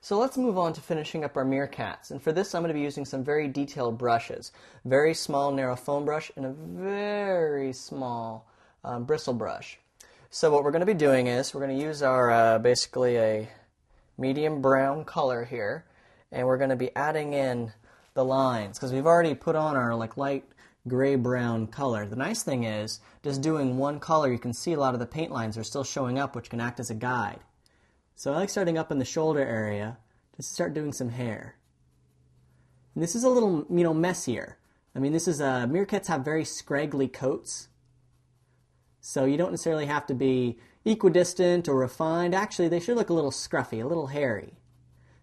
So let's move on to finishing up our meerkats. And for this, I'm going to be using some very detailed brushes. Very small, narrow foam brush and a very small bristle brush. So what we're going to be doing is we're going to use our basically a medium brown color here, and we're going to be adding in the lines because we've already put on our light gray-brown color. The nice thing is, just doing one color, you can see a lot of the paint lines are still showing up, which can act as a guide. So I like starting up in the shoulder area to start doing some hair. And this is a little, messier. I mean, this is meerkats have very scraggly coats, so you don't necessarily have to be equidistant or refined. Actually, they should look a little scruffy, a little hairy.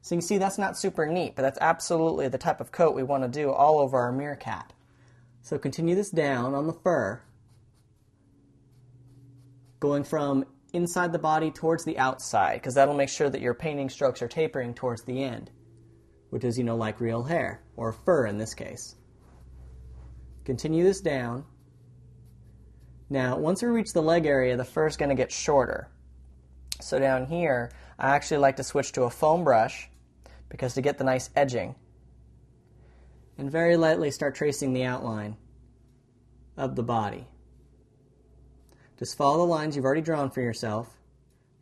So you can see that's not super neat, but that's absolutely the type of coat we want to do all over our meerkat. So continue this down on the fur, going from inside the body towards the outside, because that'll make sure that your painting strokes are tapering towards the end, which is, like real hair, or fur in this case. Continue this down. Now, once we reach the leg area, the fur is going to get shorter. So down here, I actually like to switch to a foam brush, because to get the nice edging, and very lightly start tracing the outline of the body. Just follow the lines you've already drawn for yourself.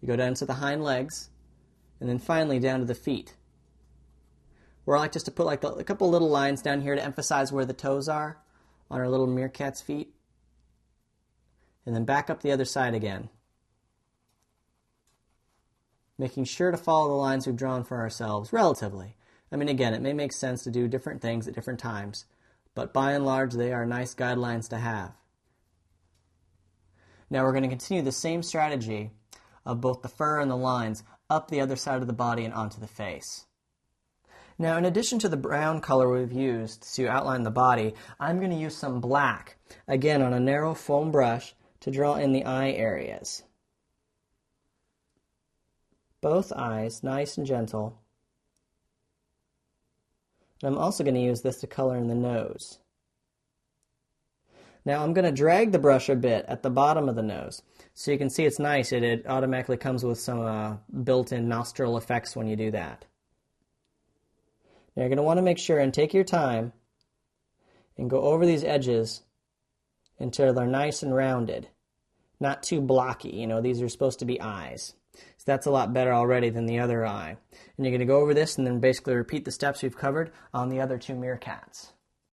You go down to the hind legs, and then finally down to the feet. Where I like just to put a couple little lines down here to emphasize where the toes are on our little meerkat's feet. And then back up the other side again. Making sure to follow the lines we've drawn for ourselves relatively. I mean, again, it may make sense to do different things at different times, but by and large, they are nice guidelines to have. Now we're going to continue the same strategy of both the fur and the lines up the other side of the body and onto the face. Now, in addition to the brown color we've used to outline the body, I'm going to use some black, again on a narrow foam brush, to draw in the eye areas. Both eyes, nice and gentle. And I'm also going to use this to color in the nose. Now I'm going to drag the brush a bit at the bottom of the nose. So you can see it's nice. It automatically comes with some built-in nostril effects when you do that. Now you're going to want to make sure and take your time and go over these edges until they're nice and rounded. Not too blocky. These are supposed to be eyes. So that's a lot better already than the other eye. And you're going to go over this and then basically repeat the steps we've covered on the other two meerkats.